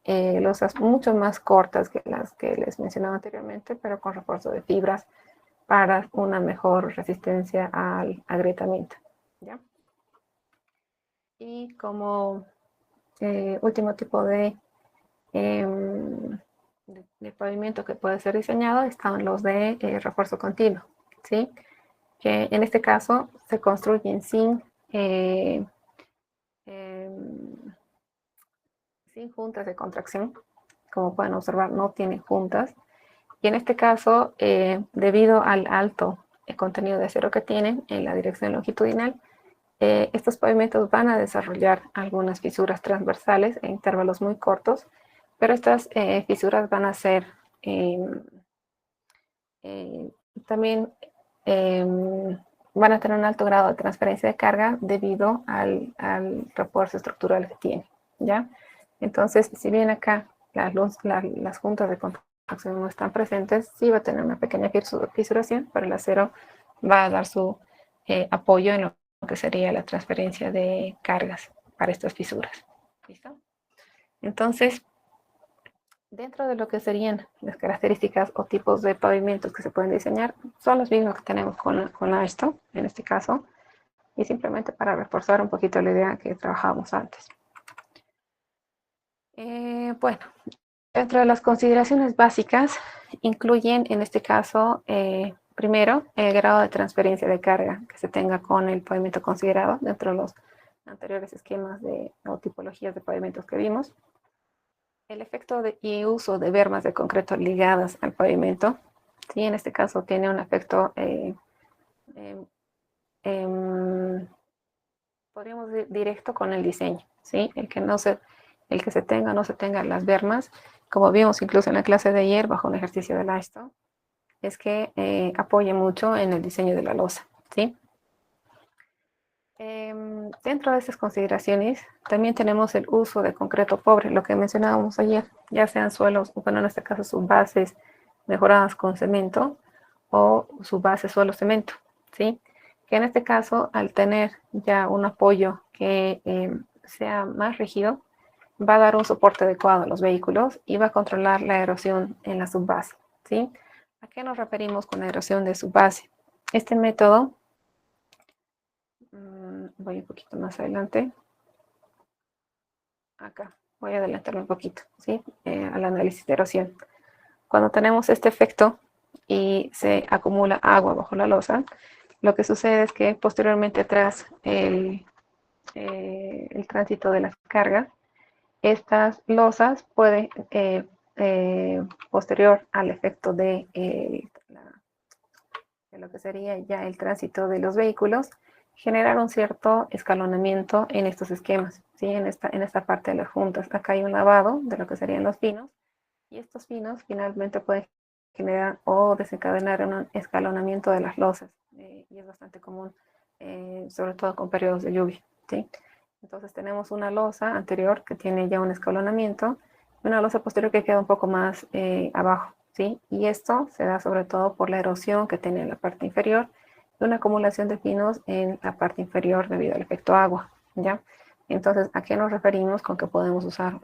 losas mucho más cortas que las que les mencionaba anteriormente, pero con refuerzo de fibras para una mejor resistencia al agrietamiento, ¿ya? Y como último tipo de pavimento que puede ser diseñado están los de refuerzo continuo, ¿sí? Que en este caso se construyen eh, em, sin juntas de contracción. Como pueden observar, no tiene juntas. Y en este caso, debido al alto contenido de acero que tienen en la dirección longitudinal, estos pavimentos van a desarrollar algunas fisuras transversales en intervalos muy cortos, pero estas fisuras van a ser eh, eh, también eh, van a tener un alto grado de transferencia de carga debido al refuerzo estructural que tiene, ¿ya? Entonces, si bien acá las juntas de contracción no están presentes, sí va a tener una pequeña fisuración, pero el acero va a dar su apoyo en lo que sería la transferencia de cargas para estas fisuras. ¿Listo? Entonces, dentro de lo que serían las características o tipos de pavimentos que se pueden diseñar, son los mismos que tenemos con esto, en este caso, y simplemente para reforzar un poquito la idea que trabajábamos antes. Bueno, dentro de las consideraciones básicas, incluyen en este caso, primero, el grado de transferencia de carga que se tenga con el pavimento considerado dentro de los anteriores esquemas o tipologías de pavimentos que vimos. El efecto y uso de bermas de concreto ligadas al pavimento, ¿sí? En este caso tiene un efecto, eh, podríamos decir, directo con el diseño, ¿sí? El que se tenga o no se tenga las bermas, como vimos incluso en la clase de ayer bajo un ejercicio de Lightstone, es que apoye mucho en el diseño de la losa, ¿sí? Dentro de estas consideraciones también tenemos el uso de concreto pobre, lo que mencionábamos ayer, ya sean suelos, bueno, en este caso sus bases mejoradas con cemento o su base suelo cemento, ¿sí? Que en este caso, al tener ya un apoyo que sea más rígido, va a dar un soporte adecuado a los vehículos y va a controlar la erosión en la subbase, ¿sí? ¿A qué nos referimos con la erosión de subbase? Este método voy un poquito más adelante. Acá, voy a adelantarme un poquito, ¿sí? Al análisis de erosión. Cuando tenemos este efecto y se acumula agua bajo la losa, lo que sucede es que posteriormente tras el tránsito de las cargas, estas losas pueden, posterior al efecto de lo que sería ya el tránsito de los vehículos, generar un cierto escalonamiento en estos esquemas, ¿sí? En esta parte de las juntas. Acá hay un lavado de lo que serían los pinos, y estos pinos finalmente pueden generar o desencadenar un escalonamiento de las losas, y es bastante común, sobre todo con periodos de lluvia, ¿sí? Entonces tenemos una losa anterior que tiene ya un escalonamiento, y una losa posterior que queda un poco más abajo, ¿sí? Y esto se da sobre todo por la erosión que tiene en la parte inferior y una acumulación de pinos en la parte inferior debido al efecto agua, ¿ya? Entonces, ¿a qué nos referimos con que podemos usar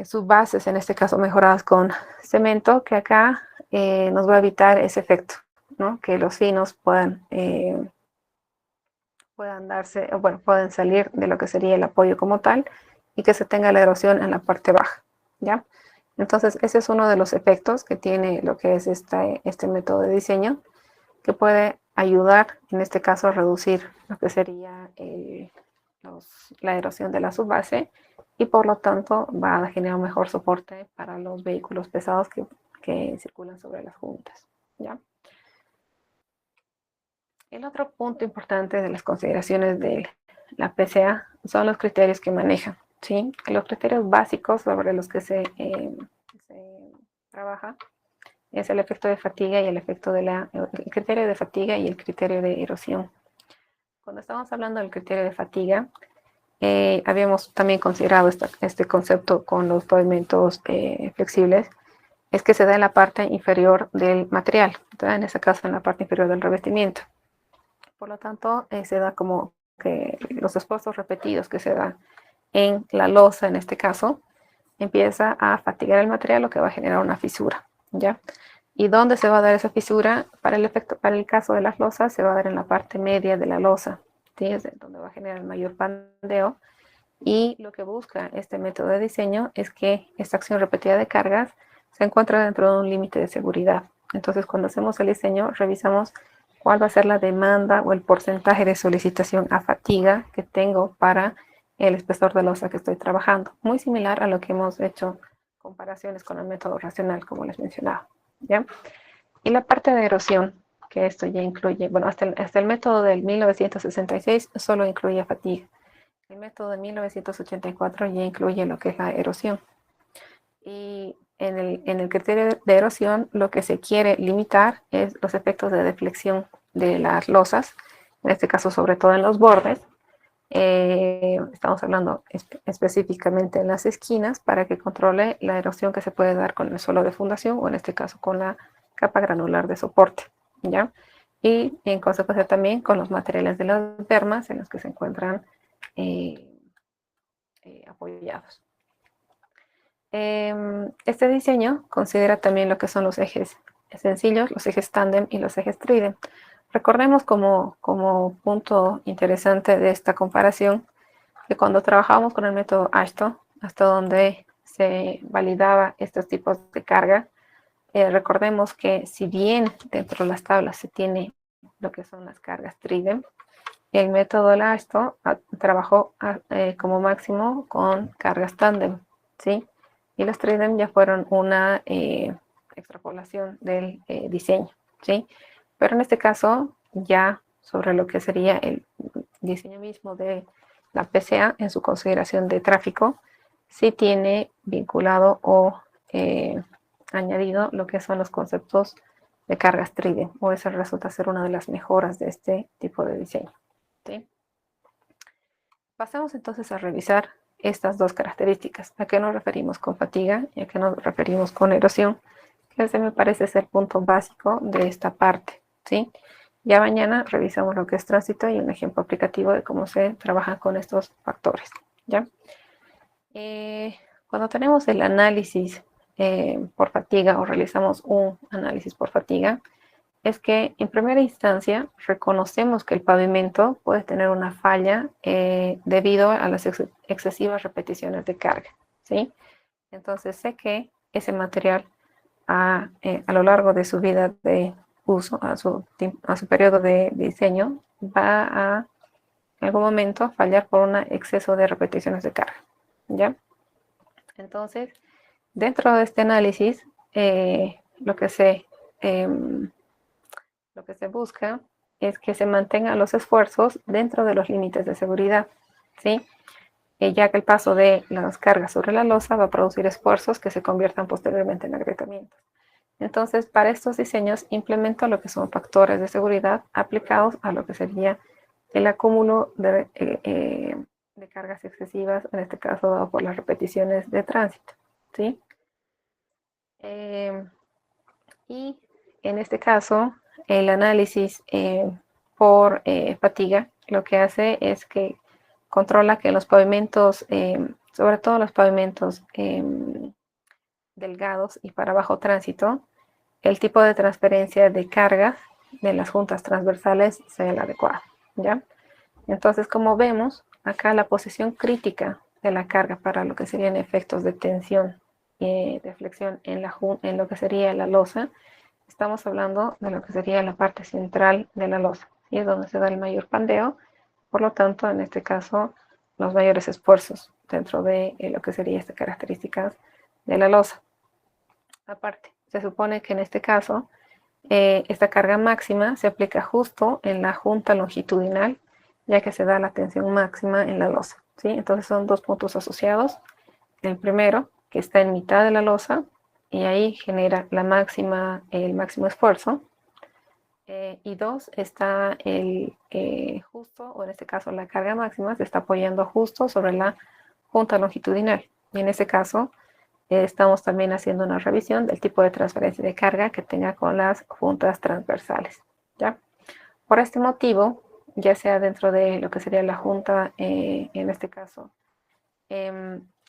subbases, en este caso mejoradas con cemento, que acá nos va a evitar ese efecto, ¿no? Que los finos puedan darse, bueno, pueden salir de lo que sería el apoyo como tal y que se tenga la erosión en la parte baja, ¿ya? Entonces, ese es uno de los efectos que tiene lo que es este método de diseño, que puede ayudar, en este caso, a reducir lo que sería la erosión de la subbase y por lo tanto va a generar un mejor soporte para los vehículos pesados que circulan sobre las juntas, ¿ya? El otro punto importante de las consideraciones de la PCA son los criterios que manejan, ¿sí? Los criterios básicos sobre los que se trabaja es el efecto de fatiga y el criterio de fatiga y el criterio de erosión. Cuando estamos hablando del criterio de fatiga, habíamos también considerado este concepto con los pavimentos flexibles, es que se da en la parte inferior del material, ¿verdad? En ese caso en la parte inferior del revestimiento. Por lo tanto, se da como que los esfuerzos repetidos que se dan en la losa, en este caso, empieza a fatigar el material, lo que va a generar una fisura, ¿ya? ¿Y dónde se va a dar esa fisura? Para el efecto, para el caso de las losas, se va a dar en la parte media de la losa, ¿sí? Es donde va a generar el mayor pandeo. Y lo que busca este método de diseño es que esta acción repetida de cargas se encuentra dentro de un límite de seguridad. Entonces, cuando hacemos el diseño, revisamos cuál va a ser la demanda o el porcentaje de solicitación a fatiga que tengo para el espesor de losa que estoy trabajando. Muy similar a lo que hemos hecho comparaciones con el método racional, como les mencionaba, ¿ya? Y la parte de erosión, que esto ya incluye, bueno, hasta el método del 1966 solo incluye fatiga. El método de 1984 ya incluye lo que es la erosión. Y en el criterio de erosión, lo que se quiere limitar es los efectos de deflexión de las losas, en este caso sobre todo en los bordes. Estamos hablando específicamente en las esquinas para que controle la erosión que se puede dar con el suelo de fundación o en este caso con la capa granular de soporte, ¿ya? Y en consecuencia también con los materiales de las dermas en los que se encuentran eh, apoyados. Este diseño considera también lo que son los ejes sencillos, los ejes tándem y los ejes tridem. Recordemos como punto interesante de esta comparación que cuando trabajábamos con el método Ashton, hasta donde se validaba estos tipos de carga, recordemos que si bien dentro de las tablas se tiene lo que son las cargas tridem, el método Ashton trabajó como máximo con cargas tándem, ¿sí? Y los tridem ya fueron una extrapolación del diseño, ¿sí? Pero en este caso, ya sobre lo que sería el diseño mismo de la PCA en su consideración de tráfico, sí tiene vinculado o añadido lo que son los conceptos de cargas tridem, o eso resulta ser una de las mejoras de este tipo de diseño, ¿sí? Pasemos entonces a revisar estas dos características. ¿A qué nos referimos con fatiga y a qué nos referimos con erosión? Que ese me parece ser el punto básico de esta parte, ¿sí? Ya mañana revisamos lo que es tránsito y un ejemplo aplicativo de cómo se trabaja con estos factores, ¿ya? Cuando tenemos el análisis por fatiga o realizamos un análisis por fatiga, es que en primera instancia reconocemos que el pavimento puede tener una falla debido a las excesivas repeticiones de carga, ¿sí? Entonces sé que ese material a lo largo de su vida de uso, a su periodo de diseño, va a en algún momento fallar por un exceso de repeticiones de carga, ¿ya? Entonces, dentro de este análisis, lo que se busca es que se mantengan los esfuerzos dentro de los límites de seguridad, ¿sí? Ya que el paso de las cargas sobre la losa va a producir esfuerzos que se conviertan posteriormente en agrietamientos. Entonces, para estos diseños implemento lo que son factores de seguridad aplicados a lo que sería el acúmulo de cargas excesivas, en este caso dado por las repeticiones de tránsito, ¿sí? Y en este caso, el análisis por fatiga lo que hace es que controla que los pavimentos, sobre todo los pavimentos delgados y para bajo tránsito, el tipo de transferencia de carga de las juntas transversales sea el adecuado, ¿ya? Entonces, como vemos, acá la posición crítica de la carga para lo que serían efectos de tensión y de flexión en lo que sería la losa, estamos hablando de lo que sería la parte central de la losa, y es donde se da el mayor pandeo, por lo tanto, en este caso, los mayores esfuerzos dentro de lo que sería estas características de la losa. Aparte, se supone que en este caso, esta carga máxima se aplica justo en la junta longitudinal, ya que se da la tensión máxima en la losa, ¿sí? Entonces son dos puntos asociados. El primero, que está en mitad de la losa, y ahí genera el máximo esfuerzo. Y dos, está justo, o en este caso la carga máxima, se está apoyando justo sobre la junta longitudinal. Y en ese caso, estamos también haciendo una revisión del tipo de transferencia de carga que tenga con las juntas transversales, ¿ya? Por este motivo, ya sea dentro de lo que sería la junta, en este caso,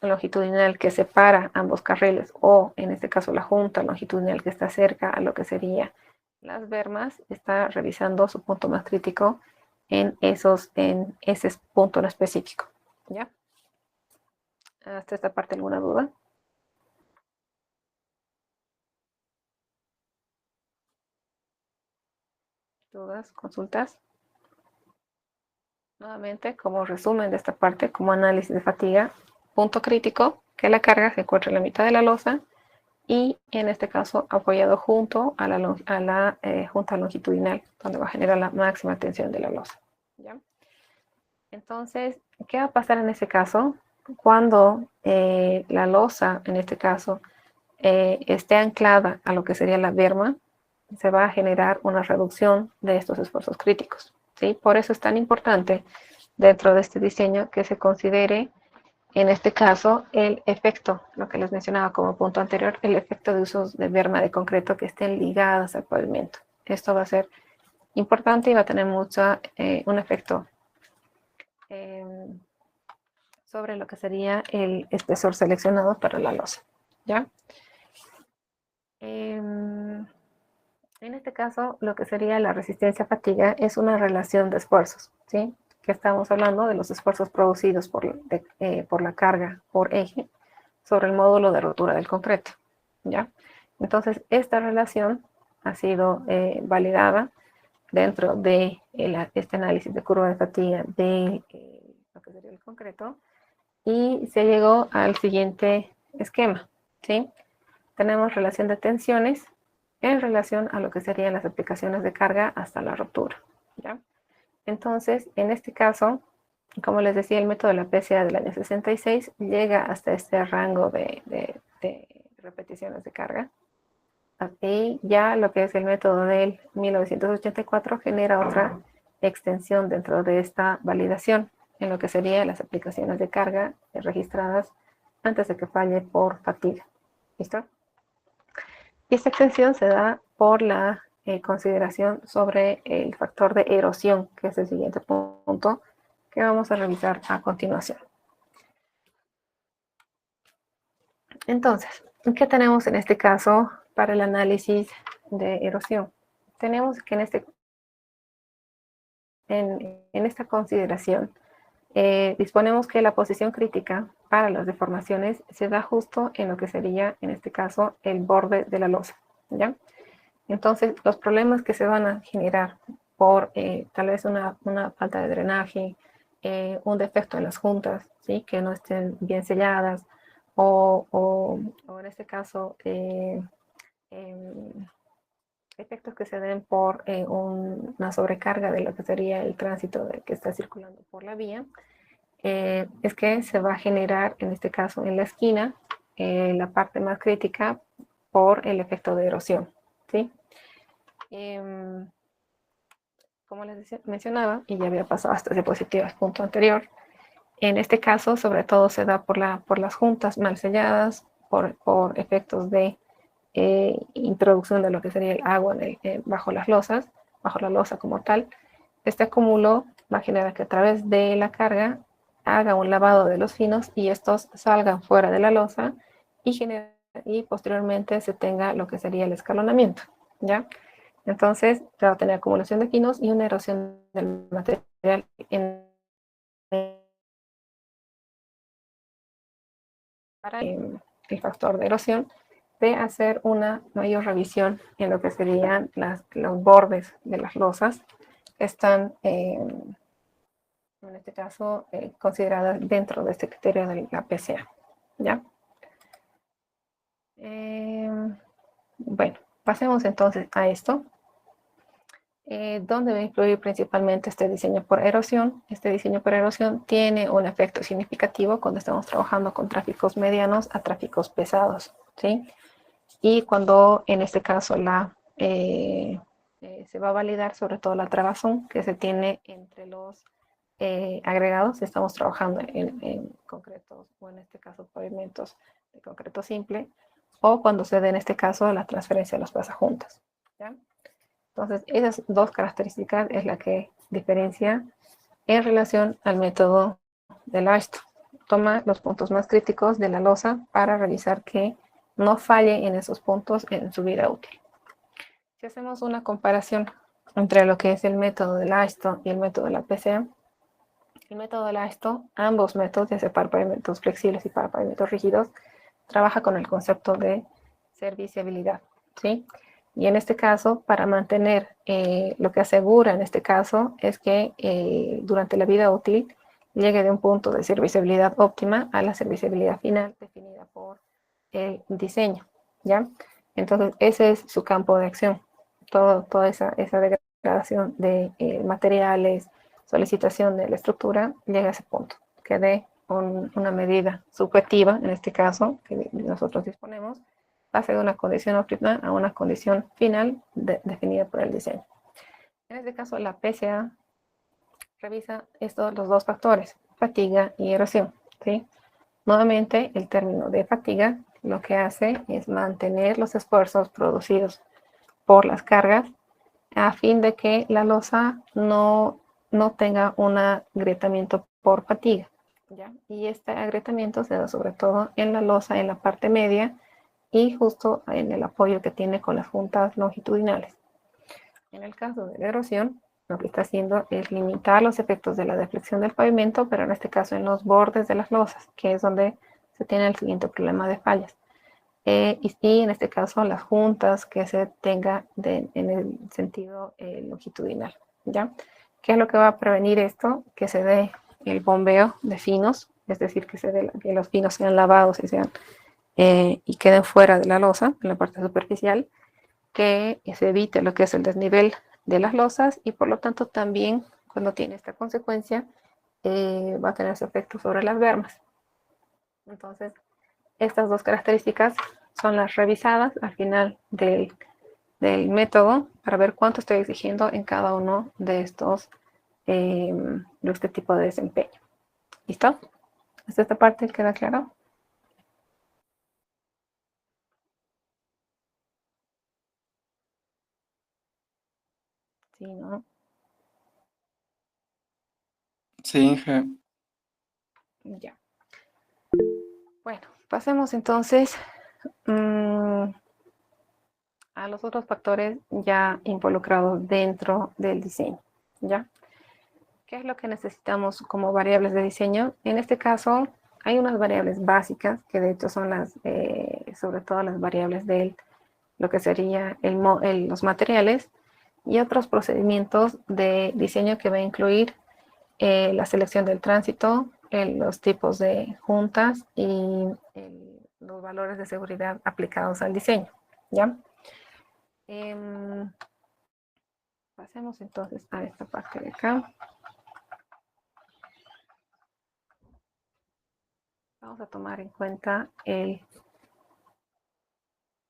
longitudinal que separa ambos carriles, o en este caso la junta longitudinal que está cerca a lo que sería las bermas, está revisando su punto más crítico en ese punto en específico. ¿Ya? ¿Hasta esta parte alguna duda? ¿Dudas? ¿Consultas? Nuevamente, como resumen de esta parte, como análisis de fatiga, punto crítico, que la carga se encuentra en la mitad de la losa y en este caso apoyado junto a la junta longitudinal, donde va a generar la máxima tensión de la losa. ¿Ya? Entonces, ¿qué va a pasar en ese caso? Cuando la losa, en este caso, esté anclada a lo que sería la berma, se va a generar una reducción de estos esfuerzos críticos. ¿Sí? Por eso es tan importante dentro de este diseño que se considere, en este caso, el efecto, lo que les mencionaba como punto anterior, el efecto de usos de berma de concreto que estén ligadas al pavimento. Esto va a ser importante y va a tener un efecto sobre lo que sería el espesor seleccionado para la losa. ¿Ya? En este caso, lo que sería la resistencia a fatiga es una relación de esfuerzos, ¿sí? Que estamos hablando de los esfuerzos producidos por la carga por eje sobre el módulo de rotura del concreto, ¿ya? Entonces, esta relación ha sido validada dentro de este análisis de curva de fatiga de lo que sería el concreto, y se llegó al siguiente esquema, ¿sí? Tenemos relación de tensiones en relación a lo que serían las aplicaciones de carga hasta la ruptura, ¿ya? Entonces, en este caso, como les decía, el método de la PCA del año 66 llega hasta este rango de repeticiones de carga. Y ya lo que es el método del 1984 genera otra extensión dentro de esta validación en lo que serían las aplicaciones de carga registradas antes de que falle por fatiga. ¿Listo? Y esta extensión se da por la consideración sobre el factor de erosión, que es el siguiente punto que vamos a revisar a continuación. Entonces, ¿qué tenemos en este caso para el análisis de erosión? Tenemos que en esta consideración disponemos que la posición crítica para las deformaciones se da justo en lo que sería, en este caso, el borde de la losa, ¿ya? Entonces, los problemas que se van a generar por tal vez una falta de drenaje, un defecto en las juntas, ¿sí? Que no estén bien selladas, o en este caso, efectos que se den por una sobrecarga de lo que sería el tránsito que está circulando por la vía, es que se va a generar, en este caso, en la esquina, la parte más crítica por el efecto de erosión, ¿sí? Como les mencionaba, y ya había pasado hasta diapositivas punto anterior, en este caso, sobre todo se da por las juntas mal selladas, por efectos de introducción de lo que sería el agua bajo las losas, bajo la losa como tal. Este acúmulo va a generar que a través de la carga haga un lavado de los finos y estos salgan fuera de la losa y posteriormente se tenga lo que sería el escalonamiento, ¿ya? Entonces, va a tener acumulación de finos y una erosión del material para el factor de erosión, de hacer una mayor revisión en lo que serían los bordes de las losas que están, en este caso, consideradas dentro de este criterio de la PCA, ¿ya? Bueno, pasemos entonces a esto. ¿Dónde va a influir principalmente este diseño por erosión? Este diseño por erosión tiene un efecto significativo cuando estamos trabajando con tráficos medianos a tráficos pesados, ¿sí? Y cuando en este caso se va a validar sobre todo la trabazón que se tiene entre los agregados, estamos trabajando en concretos, o en este caso pavimentos de concreto simple, o cuando se dé en este caso la transferencia de los pasajuntas, ¿ya? Entonces, esas dos características es la que diferencia en relación al método del ASTO. toma los puntos más críticos de la losa para revisar que no falle en esos puntos en su vida útil. Si hacemos una comparación entre lo que es el método del AISTO y el método de la PCA, el método del AISTO, ambos métodos, ya sea para pavimentos flexibles y para pavimentos rígidos, trabaja con el concepto de serviciabilidad, ¿sí? Y en este caso, para mantener lo que asegura en este caso es que durante la vida útil llegue de un punto de serviciabilidad óptima a la serviciabilidad final definida por el diseño, ¿ya? Entonces, ese es su campo de acción. Toda esa degradación de materiales, solicitación de la estructura, llega a ese punto, que dé una medida subjetiva, en este caso, que nosotros disponemos, pase de una condición óptima a una condición final definida por el diseño. En este caso, la PCA revisa los dos factores, fatiga y erosión, ¿sí? Nuevamente, el término de fatiga lo que hace es mantener los esfuerzos producidos por las cargas a fin de que la losa no tenga un agrietamiento por fatiga, ¿ya? Y este agrietamiento se da sobre todo en la losa, en la parte media y justo en el apoyo que tiene con las juntas longitudinales. En el caso de la erosión, lo que está haciendo es limitar los efectos de la deflexión del pavimento, pero en este caso en los bordes de las losas, que es donde se tiene el siguiente problema de fallas. Y en este caso las juntas que se tenga en el sentido longitudinal, ¿ya? ¿Qué es lo que va a prevenir esto? Que se dé el bombeo de finos, es decir, que los finos sean lavados y queden fuera de la losa, en la parte superficial, que se evite lo que es el desnivel de las losas y por lo tanto también cuando tiene esta consecuencia va a tener su efecto sobre las bermas. Entonces, estas dos características son las revisadas al final del método para ver cuánto estoy exigiendo en cada uno de este tipo de desempeño. ¿Listo? ¿Hasta esta parte queda claro? Sí, ¿no? Sí, Inge. Ya. Bueno, pasemos entonces a los otros factores ya involucrados dentro del diseño, ¿ya? ¿Qué es lo que necesitamos como variables de diseño? En este caso, hay unas variables básicas, que de hecho son sobre todo las variables de lo que sería los materiales, y otros procedimientos de diseño que va a incluir la selección del tránsito, los tipos de juntas y los valores de seguridad aplicados al diseño, ¿ya? Pasemos entonces a esta parte de acá. Vamos a tomar en cuenta el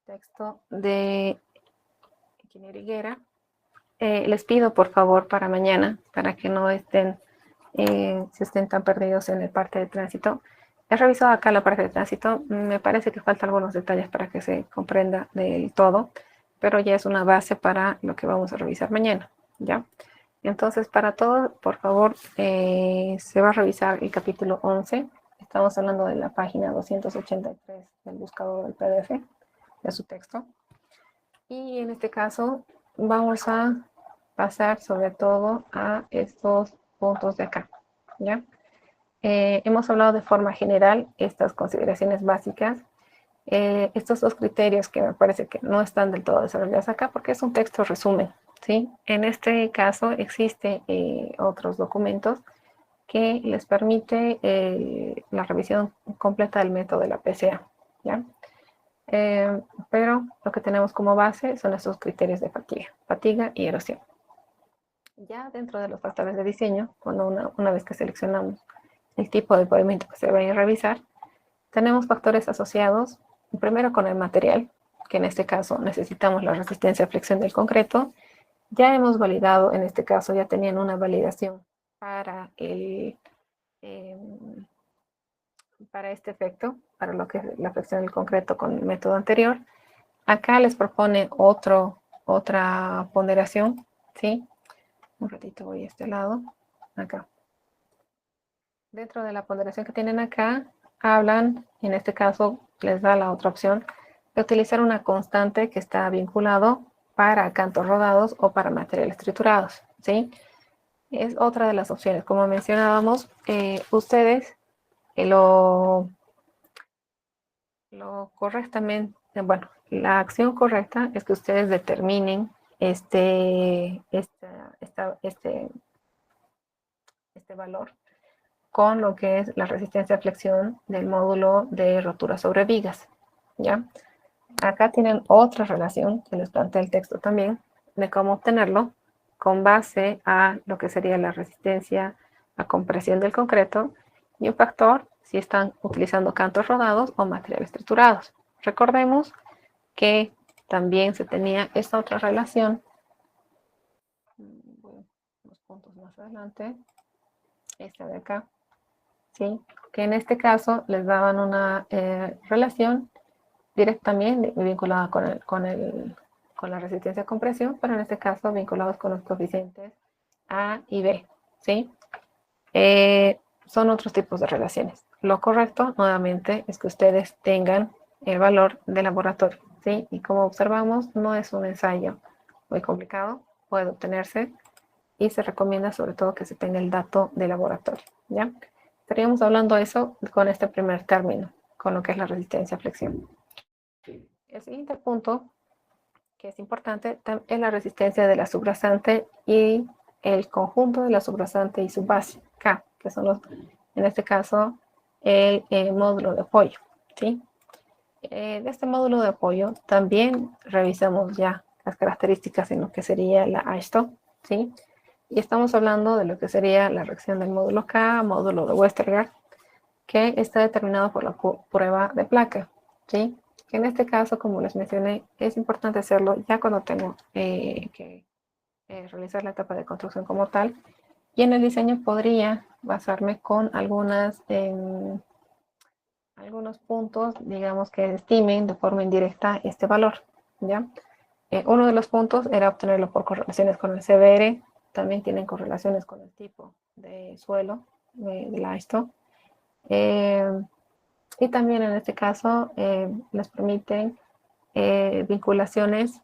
texto de Ingeniero Higuera. Les pido por favor para mañana, para que no estén, si estén tan perdidos en la parte de tránsito. He revisado acá la parte de tránsito, me parece que faltan algunos detalles para que se comprenda del todo, pero ya es una base para lo que vamos a revisar mañana, ¿ya? Entonces, para todo, por favor, se va a revisar el capítulo 11. Estamos hablando de la página 283 del buscador del PDF, de su texto. Y en este caso, vamos a pasar sobre todo a estos puntos de acá, ¿ya? Hemos hablado de forma general estas consideraciones básicas. Estos dos criterios que me parece que no están del todo desarrollados acá porque es un texto resumen, ¿sí? En este caso existen otros documentos que les permite la revisión completa del método de la PCA, ¿ya? Pero lo que tenemos como base son estos criterios de fatiga y erosión. Ya dentro de los factores de diseño, cuando una vez que seleccionamos el tipo de pavimento que se va a revisar, tenemos factores asociados, primero con el material, que en este caso necesitamos la resistencia a flexión del concreto. Ya hemos validado, en este caso ya tenían una validación para para este efecto, para lo que es la flexión del concreto con el método anterior. Acá les propone otra ponderación, ¿sí? Un ratito voy a este lado, acá. dentro de la ponderación que tienen acá, hablan, en este caso les da la otra opción, de utilizar una constante que está vinculado para cantos rodados o para materiales triturados, ¿sí? Es otra de las opciones. Como mencionábamos, ustedes lo correctamente, bueno, la acción correcta es que ustedes determinen este valor con lo que es la resistencia a flexión del módulo de rotura sobre vigas, ¿ya? Acá tienen otra relación, que les plantea el texto también, de cómo obtenerlo con base a lo que sería la resistencia a compresión del concreto y un factor si están utilizando cantos rodados o materiales triturados. Recordemos que también se tenía esta otra relación, unos puntos más adelante, esta de acá, ¿sí? Que en este caso les daban una relación directamente vinculada con la resistencia a compresión, pero en este caso vinculados con los coeficientes A y B, ¿sí? Son otros tipos de relaciones. Lo correcto, nuevamente, es que ustedes tengan el valor de laboratorio, ¿sí? Y como observamos, no es un ensayo muy complicado, puede obtenerse y se recomienda sobre todo que se tenga el dato de laboratorio, ¿ya? Estaríamos hablando de eso con este primer término, con lo que es la resistencia a flexión. El siguiente punto que es importante es la resistencia de la subrasante y el conjunto de la subrasante y su base K, que son los, en este caso, el módulo de apoyo, ¿sí? De este módulo de apoyo también revisamos ya las características en lo que sería la AISTO, ¿sí? Y estamos hablando de lo que sería la reacción del módulo K, módulo de Westergaard, que está determinado por la prueba de placa, ¿sí? Que en este caso, como les mencioné, es importante hacerlo ya cuando tengo que realizar la etapa de construcción como tal. Y en el diseño podría basarme con algunos puntos, digamos, que estimen de forma indirecta este valor, ¿ya? Uno de los puntos era obtenerlo por correlaciones con el CBR, también tienen correlaciones con el tipo de suelo de la esto. Y también en este caso les permiten vinculaciones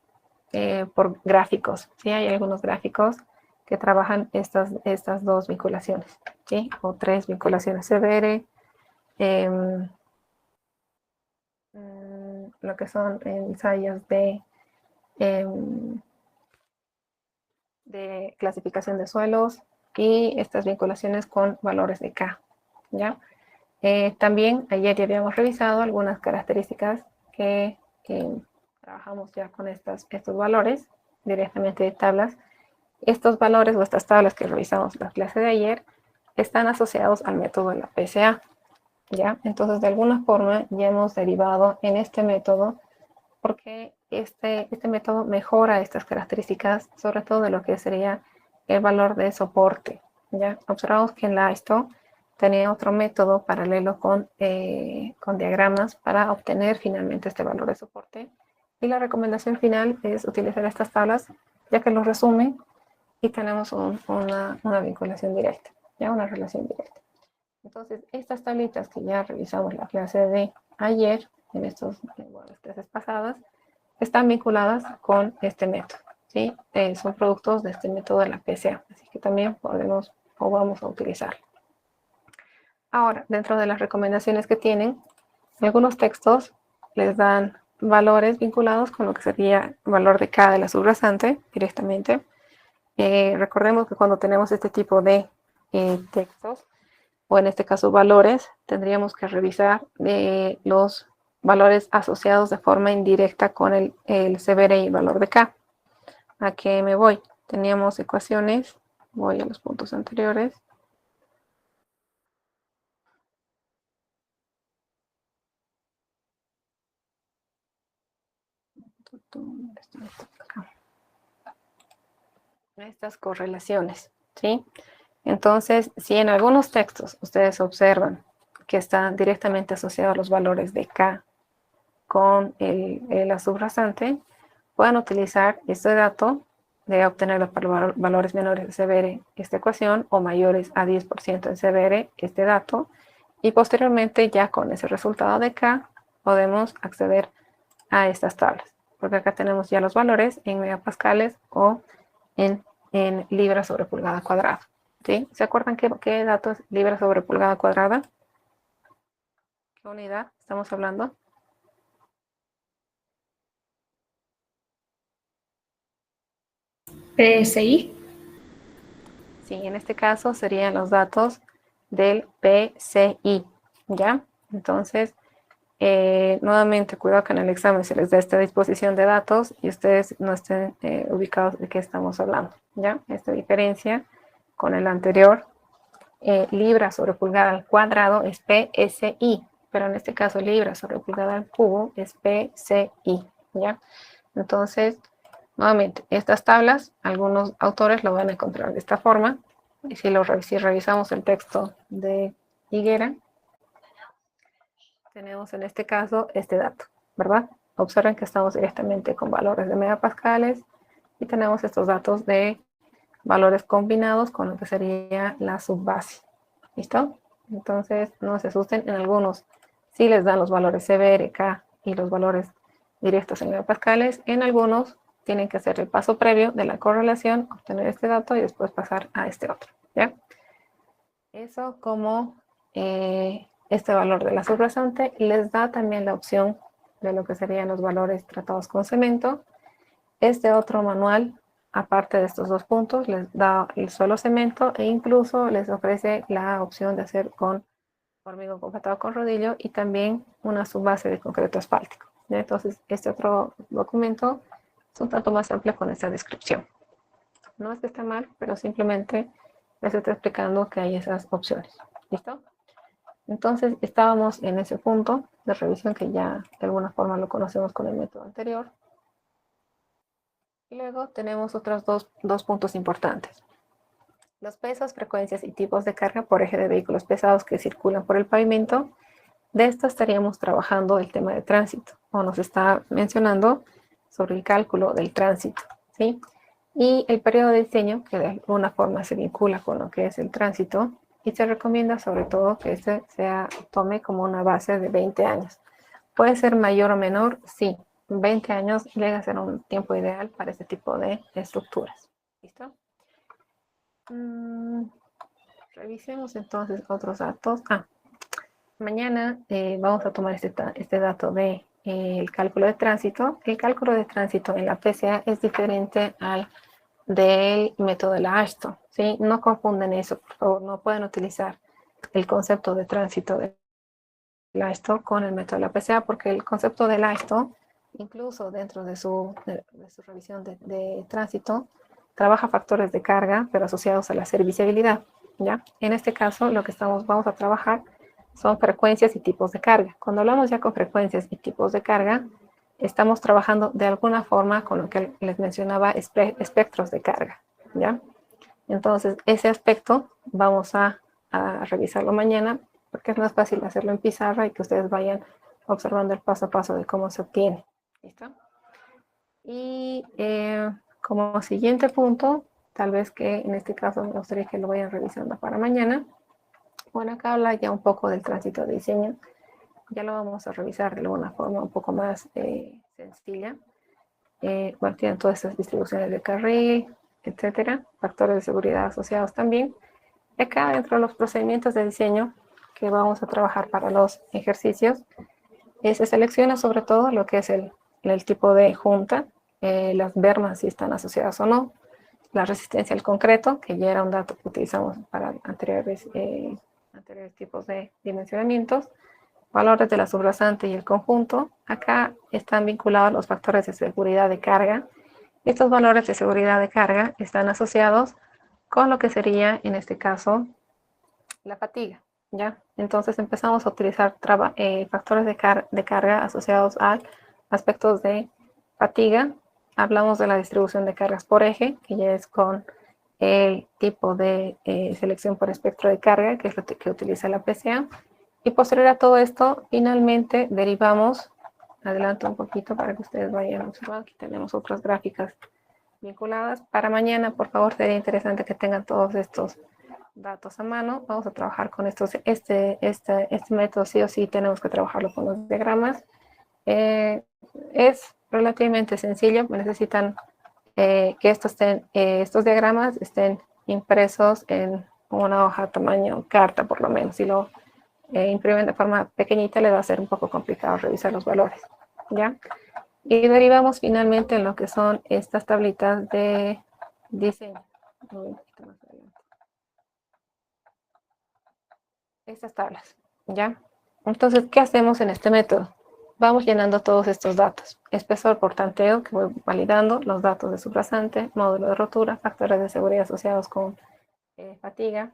por gráficos, ¿sí? Hay algunos gráficos que trabajan estas dos vinculaciones, ¿sí? O tres vinculaciones CBR, lo que son ensayos de clasificación de suelos y estas vinculaciones con valores de K, ¿ya? También ayer ya habíamos revisado algunas características que trabajamos ya con estos valores directamente de tablas. Estos valores o estas tablas que revisamos en la clase de ayer están asociados al método de la PSA, ¿ya? Entonces, de alguna forma ya hemos derivado en este método porque este método mejora estas características, sobre todo de lo que sería el valor de soporte, ¿ya? Observamos que en la esto tenía otro método paralelo con diagramas para obtener finalmente este valor de soporte. Y la recomendación final es utilizar estas tablas, ya que los resumen y tenemos una vinculación directa, ya una relación directa. Entonces, estas tablitas que ya revisamos en la clase de ayer, en las clases pasadas, están vinculadas con este método, ¿sí? Son productos de este método de la PSA, así que también podemos o vamos a utilizarlo. Ahora, dentro de las recomendaciones que tienen, algunos textos les dan valores vinculados con lo que sería el valor de K de la subrasante directamente. Recordemos que cuando tenemos este tipo de textos, o en este caso valores, tendríamos que revisar los valores asociados de forma indirecta con el CBR y el valor de K. ¿A qué me voy? Teníamos ecuaciones, voy a los puntos anteriores. Estas correlaciones, ¿sí? Entonces, si en algunos textos ustedes observan que están directamente asociados los valores de K con la subrasante, pueden utilizar este dato de obtener los valores menores de CBR esta ecuación o mayores a 10% en CBR este dato, y posteriormente ya con ese resultado de K podemos acceder a estas tablas, porque acá tenemos ya los valores en megapascales o en libras sobre pulgada cuadrada. ¿Sí? ¿Se acuerdan qué dato es libra sobre pulgada cuadrada? ¿Qué unidad estamos hablando? PSI. Sí, en este caso serían los datos del PCI, ¿ya? Entonces, nuevamente, cuidado que en el examen se les da esta disposición de datos y ustedes no estén ubicados de qué estamos hablando, ¿ya? Esta diferencia con el anterior, libra sobre pulgada al cuadrado es PSI, pero en este caso libra sobre pulgada al cubo es PCI, ¿ya? Entonces, nuevamente, estas tablas, algunos autores lo van a encontrar de esta forma, y si revisamos el texto de Higuera, tenemos en este caso este dato, ¿verdad? Observen que estamos directamente con valores de megapascales y tenemos estos datos de valores combinados con lo que sería la subbase. ¿Listo? Entonces, no se asusten, en algunos sí les dan los valores CBR, K y los valores directos en megapascales, en algunos tienen que hacer el paso previo de la correlación, obtener este dato y después pasar a este otro, ¿ya? Eso como este valor de la subrasante les da también la opción de lo que serían los valores tratados con cemento. Este otro manual, aparte de estos dos puntos, les da el solo cemento e incluso les ofrece la opción de hacer con hormigón compactado con rodillo y también una subbase de concreto asfáltico. Entonces, este otro documento es un tanto más amplio con esta descripción. No es que esté mal, pero simplemente les estoy explicando que hay esas opciones. ¿Listo? Entonces, estábamos en ese punto de revisión que ya de alguna forma lo conocemos con el método anterior. Y luego tenemos otros dos puntos importantes. Los pesos, frecuencias y tipos de carga por eje de vehículos pesados que circulan por el pavimento. De esto estaríamos trabajando el tema de tránsito, o nos está mencionando sobre el cálculo del tránsito, ¿sí? Y el periodo de diseño, que de alguna forma se vincula con lo que es el tránsito, y se recomienda sobre todo que este tome como una base de 20 años. ¿Puede ser mayor o menor? Sí. 20 años llega a ser un tiempo ideal para este tipo de estructuras. ¿Listo? Revisemos entonces otros datos. Mañana vamos a tomar este dato de el cálculo de tránsito. El cálculo de tránsito en la PCA es diferente al del método de la Ashton, ¿sí? No confunden eso, por favor, no pueden utilizar el concepto de tránsito de la Ashton con el método de la PCA, porque el concepto de la Ashton, incluso dentro de su revisión de tránsito, trabaja factores de carga, pero asociados a la serviciabilidad, ¿ya? En este caso, lo que vamos a trabajar son frecuencias y tipos de carga. Cuando hablamos ya con frecuencias y tipos de carga, estamos trabajando de alguna forma con lo que les mencionaba, espectros de carga, ¿ya? Entonces, ese aspecto vamos a revisarlo mañana, porque es más fácil hacerlo en pizarra y que ustedes vayan observando el paso a paso de cómo se obtiene. ¿Listo? Y como siguiente punto, tal vez que en este caso me gustaría que lo vayan revisando para mañana. Bueno, acá habla ya un poco del tránsito de diseño. Ya lo vamos a revisar de alguna forma un poco más sencilla. Bueno, tienen todas estas distribuciones de carril, etcétera, factores de seguridad asociados también. Y acá dentro de los procedimientos de diseño que vamos a trabajar para los ejercicios, se selecciona sobre todo lo que es el tipo de junta, las bermas si están asociadas o no, la resistencia al concreto, que ya era un dato que utilizamos para anteriores tipos de dimensionamientos, valores de la subrasante y el conjunto. Acá están vinculados los factores de seguridad de carga. Estos valores de seguridad de carga están asociados con lo que sería, en este caso, la fatiga, ¿ya? Entonces empezamos a utilizar factores de carga asociados a aspectos de fatiga. Hablamos de la distribución de cargas por eje, que ya es con el tipo de selección por espectro de carga, que es lo que utiliza la PCA. Y posterior a todo esto, finalmente derivamos, adelanto un poquito para que ustedes vayan observando, aquí tenemos otras gráficas vinculadas. Para mañana, por favor, sería interesante que tengan todos estos datos a mano. Vamos a trabajar con estos, este método sí o sí tenemos que trabajarlo con los diagramas. Es relativamente sencillo, necesitan que estos diagramas estén impresos en una hoja tamaño carta, por lo menos. Si lo imprimen de forma pequeñita, le va a ser un poco complicado revisar los valores, ¿ya? Y derivamos finalmente en lo que son estas tablitas de diseño. Estas tablas, ¿ya? Entonces, ¿qué hacemos en este método? Vamos llenando todos estos datos. Espesor por tanteo, que voy validando, los datos de subrasante, módulo de rotura, factores de seguridad asociados con fatiga,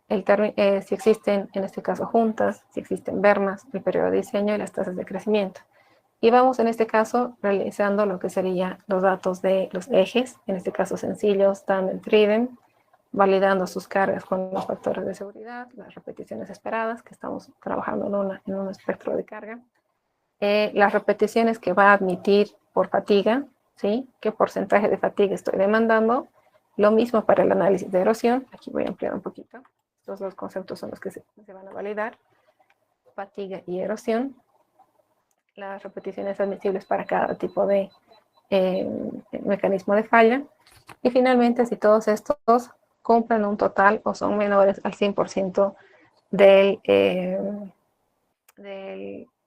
si existen, en este caso, juntas, si existen bermas, el periodo de diseño y las tasas de crecimiento. Y vamos, en este caso, realizando lo que serían los datos de los ejes, en este caso sencillos, tandem, tridem, validando sus cargas con los factores de seguridad, las repeticiones esperadas, que estamos trabajando en un espectro de carga, las repeticiones que va a admitir por fatiga, ¿sí? ¿Qué porcentaje de fatiga estoy demandando? Lo mismo para el análisis de erosión. Aquí voy a ampliar un poquito. Estos dos conceptos son los que se van a validar. Fatiga y erosión. Las repeticiones admisibles para cada tipo de mecanismo de falla. Y finalmente, si todos estos cumplen un total o son menores al 100% de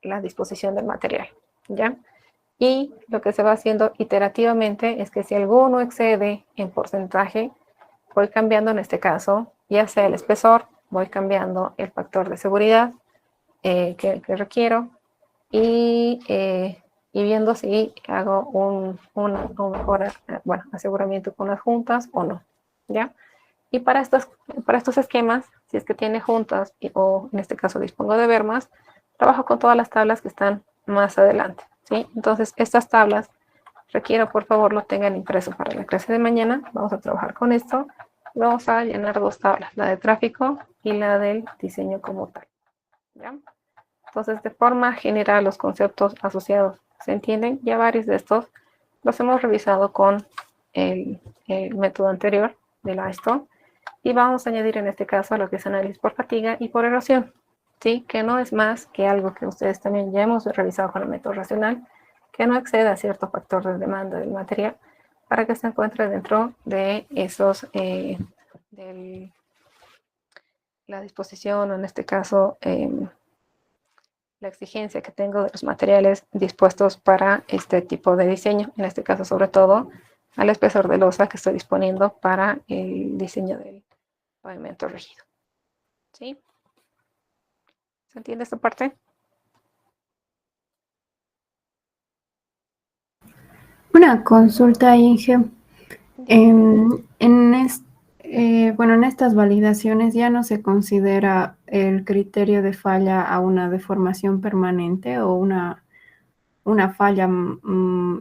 la disposición del material, ¿ya? Y lo que se va haciendo iterativamente es que si alguno excede en porcentaje, voy cambiando en este caso, ya sea el espesor, voy cambiando el factor de seguridad que requiero y viendo si hago un mejor aseguramiento con las juntas o no, ¿ya? Y para estos esquemas, si es que tiene juntas o en este caso dispongo de bermas, trabajo con todas las tablas que están más adelante, ¿sí? Entonces, estas tablas requiero, por favor, lo tengan impreso para la clase de mañana. Vamos a trabajar con esto. Vamos a llenar dos tablas, la de tráfico y la del diseño como tal, ¿ya? Entonces, de forma general, los conceptos asociados se entienden. Ya varios de estos los hemos revisado con el método anterior de la ISTO. Y vamos a añadir en este caso lo que es análisis por fatiga y por erosión, ¿sí? Que no es más que algo que ustedes también ya hemos revisado con el método racional, que no exceda a cierto factor de demanda del material para que se encuentre dentro de esos, de la disposición, o en este caso, la exigencia que tengo de los materiales dispuestos para este tipo de diseño, en este caso sobre todo al espesor de losa que estoy disponiendo para el diseño del pavimento rígido. ¿Sí? ¿Se entiende esta parte? Una consulta, Inge. Bueno, en estas validaciones ya no se considera el criterio de falla a una deformación permanente o una falla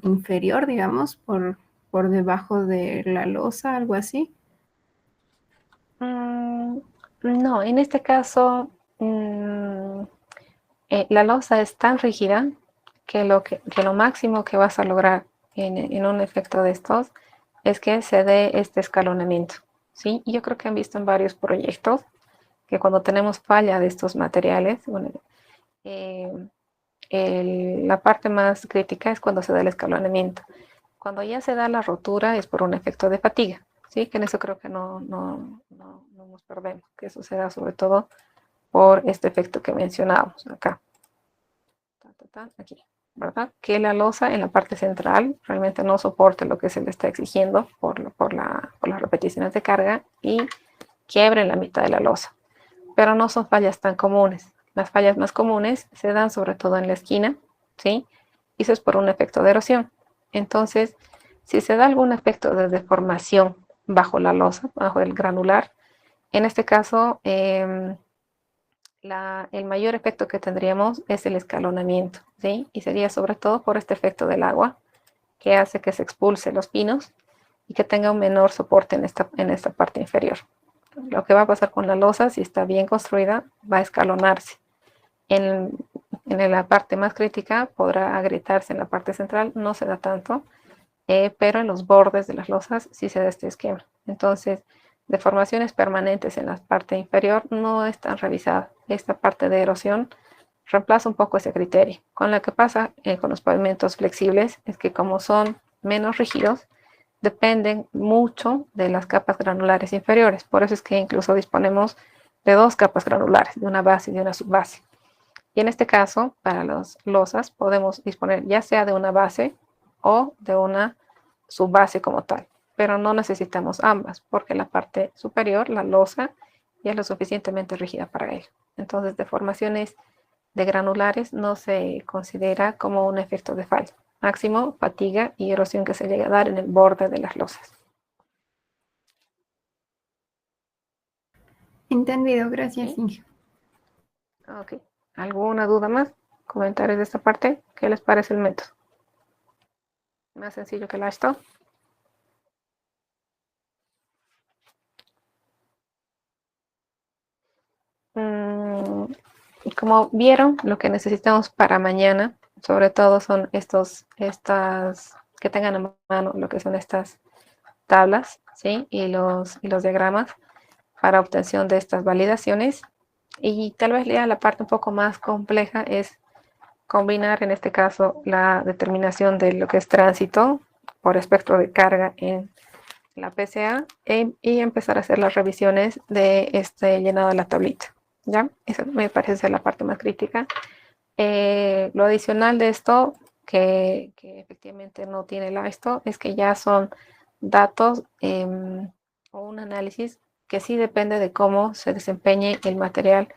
inferior, digamos, por debajo de la losa, algo así. No, en este caso la losa es tan rígida que lo máximo que vas a lograr en un efecto de estos es que se dé este escalonamiento, ¿sí? Y yo creo que han visto en varios proyectos que cuando tenemos falla de estos materiales, bueno, la parte más crítica es cuando se da el escalonamiento. Cuando ya se da la rotura es por un efecto de fatiga, ¿sí? Que en eso creo que no nos perdemos, que eso se da sobre todo por este efecto que mencionábamos acá. Aquí, ¿verdad? Que la losa en la parte central realmente no soporte lo que se le está exigiendo por las repeticiones de carga y quiebre la mitad de la losa. Pero no son fallas tan comunes. Las fallas más comunes se dan sobre todo en la esquina, ¿sí? Y eso es por un efecto de erosión. Entonces, si se da algún efecto de deformación bajo la losa, bajo el granular, en este caso, el mayor efecto que tendríamos es el escalonamiento, ¿sí? Y sería sobre todo por este efecto del agua, que hace que se expulse los pinos y que tenga un menor soporte en esta parte inferior. Lo que va a pasar con la losa, si está bien construida, va a escalonarse. En la parte más crítica podrá agrietarse en la parte central, no se da tanto, pero en los bordes de las losas sí se da este esquema. Entonces, deformaciones permanentes en la parte inferior no están revisadas. Esta parte de erosión reemplaza un poco ese criterio. Con lo que pasa con los pavimentos flexibles es que como son menos rígidos, dependen mucho de las capas granulares inferiores. Por eso es que incluso disponemos de dos capas granulares, de una base y de una subbase. Y en este caso, para las losas, podemos disponer ya sea de una base o de una subbase como tal, pero no necesitamos ambas, porque la parte superior, la losa, ya es lo suficientemente rígida para ello. Entonces, deformaciones de granulares no se considera como un efecto de falla. Máximo, fatiga y erosión que se llega a dar en el borde de las losas. Entendido, gracias, ¿Sí? Inge. Ok. ¿Alguna duda más? ¿Comentarios de esta parte? ¿Qué les parece el método? ¿Más sencillo que el ASHTO? Como vieron, lo que necesitamos para mañana, sobre todo son estas, que tengan a mano lo que son estas tablas, ¿sí? Y los diagramas para obtención de estas validaciones. Y tal vez la parte un poco más compleja es combinar, en este caso, la determinación de lo que es tránsito por espectro de carga en la PCA y empezar a hacer las revisiones de este llenado de la tablita. ¿Ya? Esa me parece ser la parte más crítica. Lo adicional de esto, que efectivamente no tiene el ASTO, es que ya son datos o un análisis que sí depende de cómo se desempeñe el material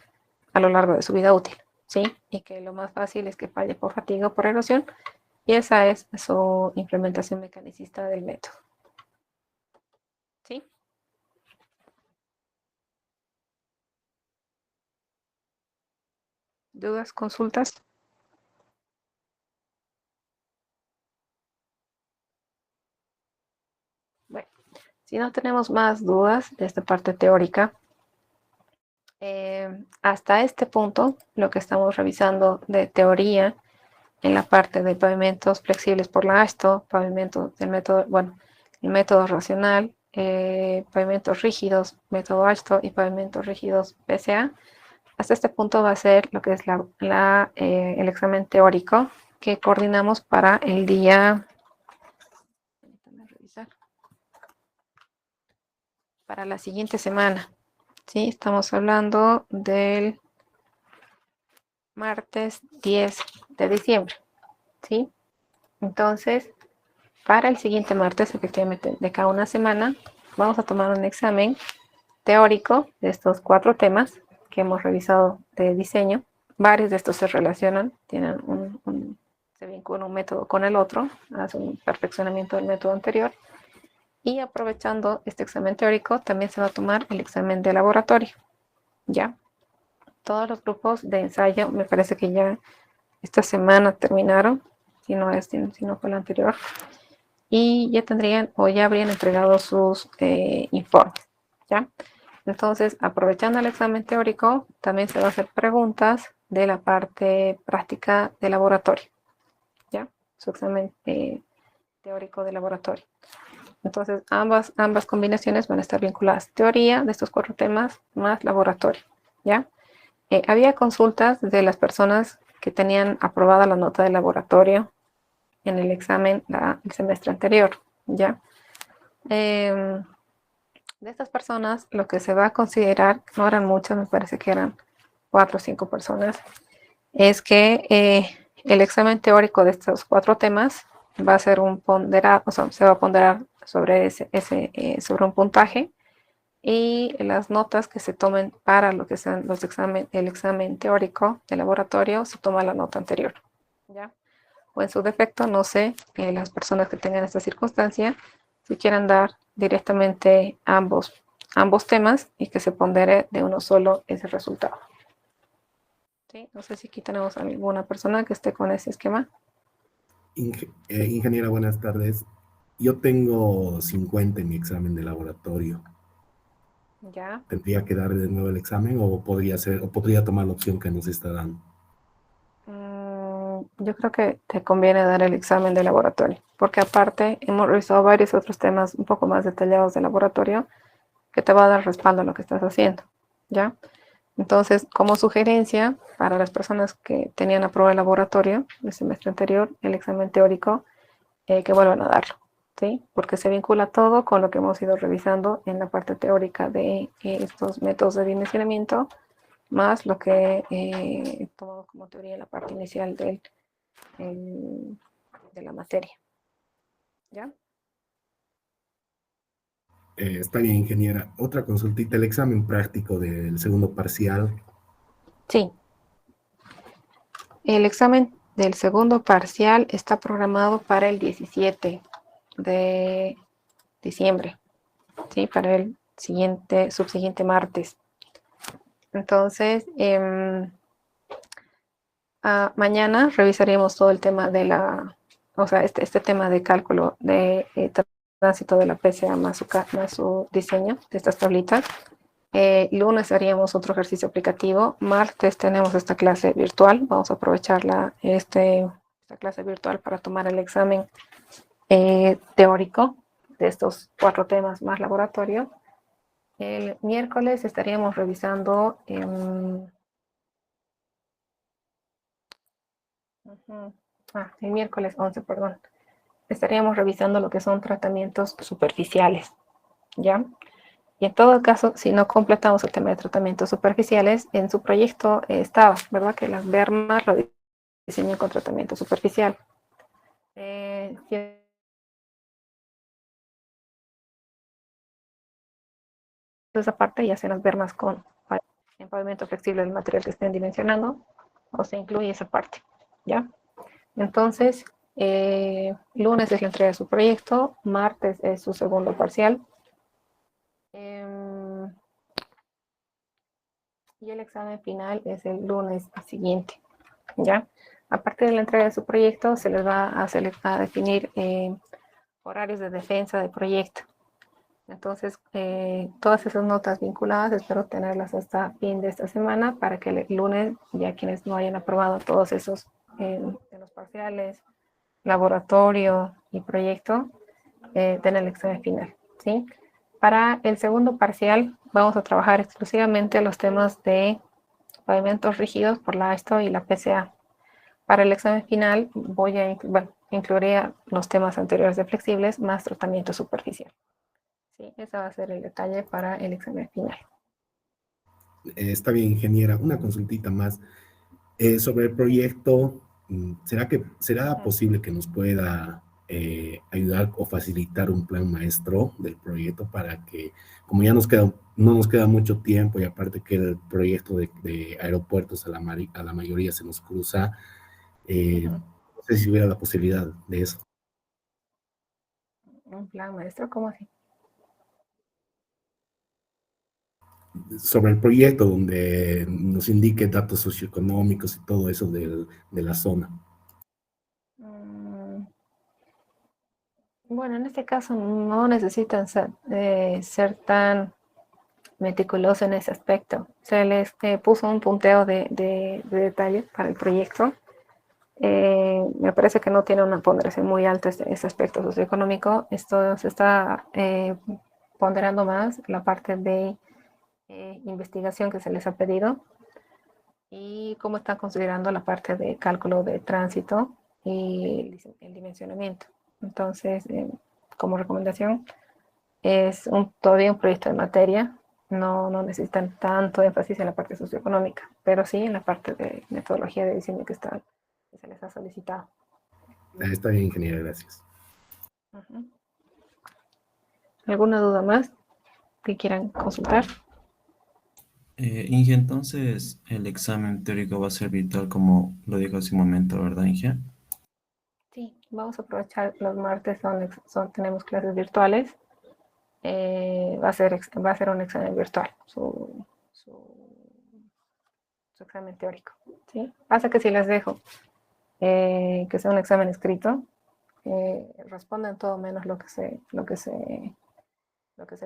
a lo largo de su vida útil, ¿sí? Y que lo más fácil es que falle por fatiga o por erosión, y esa es su implementación mecanicista del método, ¿sí? ¿Dudas, consultas? Bueno, si no tenemos más dudas de esta parte teórica, hasta este punto, lo que estamos revisando de teoría en la parte de pavimentos flexibles por la ASTO, pavimentos del método, bueno, el método racional, pavimentos rígidos, método ASTO y pavimentos rígidos PCA, hasta este punto va a ser lo que es el examen teórico que coordinamos para el día, para la siguiente semana. ¿Sí? Estamos hablando del martes 10 de diciembre. ¿Sí? Entonces, para el siguiente martes, efectivamente, de cada una semana, vamos a tomar un examen teórico de estos 4 temas que hemos revisado de diseño. Varios de estos se relacionan, se vincula un método con el otro, hace un perfeccionamiento del método anterior. Y aprovechando este examen teórico, también se va a tomar el examen de laboratorio. ¿Ya? Todos los grupos de ensayo, me parece que ya esta semana terminaron, si no fue la anterior, y ya tendrían o ya habrían entregado sus informes, ¿ya? Entonces, aprovechando el examen teórico, también se va a hacer preguntas de la parte práctica de laboratorio, ¿ya? Su examen teórico de laboratorio. Entonces, ambas combinaciones van a estar vinculadas. Teoría de estos 4 temas más laboratorio, ¿ya? Había consultas de las personas que tenían aprobada la nota de laboratorio en el examen el semestre anterior, ¿ya? De estas personas, lo que se va a considerar, no eran muchas, me parece que eran 4 o 5 personas, es que el examen teórico de estos 4 temas va a ser un ponderado, o sea, se va a ponderar sobre sobre un puntaje, y las notas que se tomen para lo que sean el examen teórico de laboratorio se toma la nota anterior, ¿ya? O en su defecto, no sé, las personas que tengan esta circunstancia, si quieran dar directamente ambos temas y que se pondere de uno solo ese resultado. ¿Sí? No sé si aquí tenemos alguna persona que esté con ese esquema. Ingeniera, buenas tardes. Yo tengo 50 en mi examen de laboratorio. Ya. ¿Tendría que dar de nuevo el examen o podría tomar la opción que nos está dando? yo creo que te conviene dar el examen de laboratorio, porque aparte hemos revisado varios otros temas un poco más detallados de laboratorio que te va a dar respaldo a lo que estás haciendo, ¿ya? Entonces, como sugerencia para las personas que tenían aprobado el laboratorio el semestre anterior, el examen teórico, que vuelvan a darlo, ¿sí? Porque se vincula todo con lo que hemos ido revisando en la parte teórica de estos métodos de dimensionamiento, más lo que tomamos como teoría en la parte inicial de la materia, ¿ya? Está bien, ingeniera. Otra consultita, el examen práctico del segundo parcial. Sí, el examen del segundo parcial está programado para el 17 de diciembre, ¿sí? Para el subsiguiente martes. Entonces, mañana revisaremos todo el tema de este tema de cálculo de tránsito de la PCA más su diseño de estas tablitas. Lunes haríamos otro ejercicio aplicativo. Martes tenemos esta clase virtual. Vamos a aprovechar esta clase virtual para tomar el examen teórico de estos 4 temas más laboratorio. El miércoles estaríamos revisando el miércoles 11, perdón. Estaríamos revisando lo que son tratamientos superficiales, ¿ya? Y en todo caso, si no completamos el tema de tratamientos superficiales, en su proyecto estaba, ¿verdad? Que las bermas lo diseñó con tratamiento superficial. Esa parte ya se las bermas con en pavimento flexible del material que estén dimensionando, o se incluye esa parte, ¿ya? Entonces, lunes es la entrega de su proyecto, martes es su segundo parcial, y el examen final es el lunes siguiente, ¿ya? Aparte de la entrega de su proyecto, se les va a definir horarios de defensa del proyecto. Entonces, todas esas notas vinculadas, espero tenerlas hasta fin de esta semana para que el lunes, ya quienes no hayan aprobado todos esos de los parciales, laboratorio y proyecto, den el examen final, ¿sí? Para el segundo parcial vamos a trabajar exclusivamente los temas de pavimentos rígidos por la AESTO y la PCA. Para el examen final incluiría los temas anteriores de flexibles más tratamiento superficial. Sí, ese va a ser el detalle para el examen final. Está bien, ingeniera. Una consultita más. Sobre el proyecto, ¿será posible que nos pueda ayudar o facilitar un plan maestro del proyecto para que, como ya no nos queda mucho tiempo y aparte que el proyecto de aeropuertos a la mayoría se nos cruza, no sé si hubiera la posibilidad de eso? ¿Un plan maestro? ¿Cómo así? Sobre el proyecto donde nos indique datos socioeconómicos y todo eso de la zona. Bueno, en este caso no necesitan ser tan meticulosos en ese aspecto. Se les puso un punteo de detalle para el proyecto. Me parece que no tiene una ponderación muy alta ese aspecto socioeconómico. Esto se está ponderando más la parte de investigación que se les ha pedido y cómo están considerando la parte de cálculo de tránsito y el dimensionamiento. Entonces, como recomendación, es todavía un proyecto de materia, no necesitan tanto énfasis en la parte socioeconómica, pero sí en la parte de metodología de diseño que se les ha solicitado. Está bien, ingeniera, gracias. ¿Alguna duda más que quieran consultar? Inge, entonces el examen teórico va a ser virtual como lo dijo hace un momento, ¿verdad, Inge? Sí, vamos a aprovechar los martes, tenemos clases virtuales. Va a ser un examen virtual, su examen teórico. ¿Sí? Pasa que si les dejo que sea un examen escrito, responden todo menos lo que se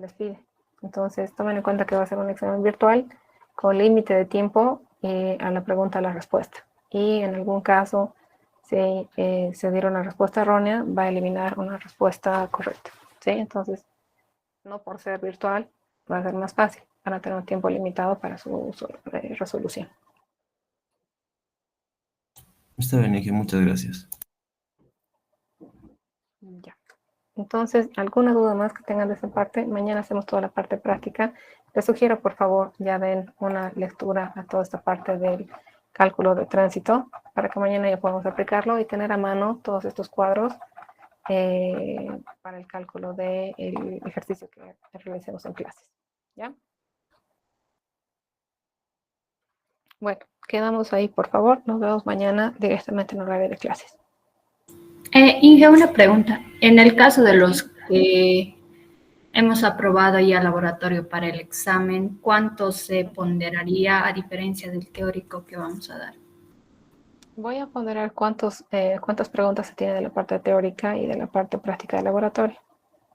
les pide. Entonces, tomen en cuenta que va a ser un examen virtual con límite de tiempo a la pregunta a la respuesta. Y en algún caso, si se diera una respuesta errónea, va a eliminar una respuesta correcta. ¿Sí? Entonces, no por ser virtual, va a ser más fácil. Van a tener un tiempo limitado para su resolución. Está bien, Inge, muchas gracias. Ya. Entonces, ¿alguna duda más que tengan de esa parte? Mañana hacemos toda la parte práctica. Les sugiero, por favor, ya den una lectura a toda esta parte del cálculo de tránsito para que mañana ya podamos aplicarlo y tener a mano todos estos cuadros para el cálculo del ejercicio que realicemos en clases. ¿Ya? Bueno, quedamos ahí, por favor. Nos vemos mañana directamente en horario de clases. Inge, una pregunta. En el caso de los que hemos aprobado ya laboratorio para el examen, ¿cuánto se ponderaría a diferencia del teórico que vamos a dar? Voy a ponderar cuántas preguntas se tiene de la parte teórica y de la parte práctica del laboratorio.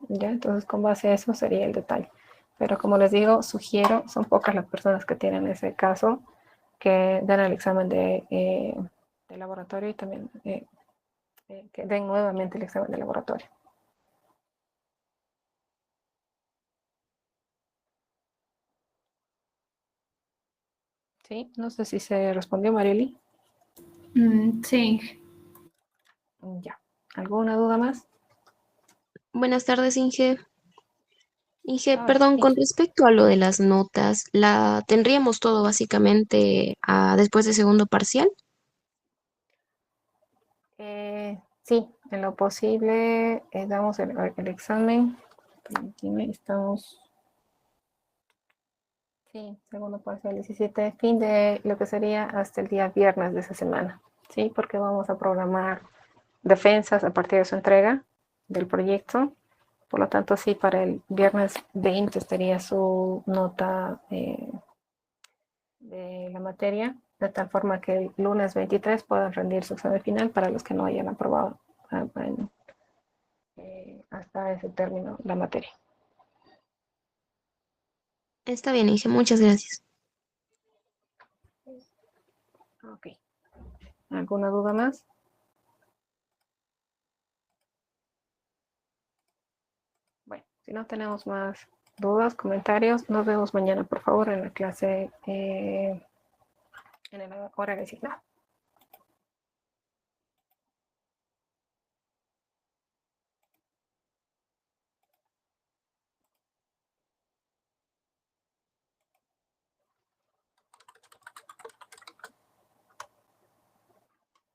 ¿Ya? Entonces, con base a eso sería el detalle. Pero como les digo, sugiero, son pocas las personas que tienen ese caso, que dan el examen de laboratorio y también que den nuevamente el examen de laboratorio. ¿Sí? No sé si se respondió, Marieli. Sí. Ya. ¿Alguna duda más? Buenas tardes, Inge. Inge, Ahora, perdón, sí. con respecto a lo de las notas, ¿la tendríamos todo básicamente después de segundo parcial? Sí, en lo posible damos el examen. Permíteme, estamos... Sí, segundo parcial 17, fin de lo que sería hasta el día viernes de esa semana. Sí, porque vamos a programar defensas a partir de su entrega del proyecto. Por lo tanto, sí, para el viernes 20 estaría su nota de la materia, de tal forma que el lunes 23 puedan rendir su examen final para los que no hayan aprobado hasta ese término la materia. Está bien, Inge, muchas gracias. Ok. ¿Alguna duda más? Bueno, si no tenemos más dudas, comentarios, nos vemos mañana, por favor, en la clase en el horario asignado.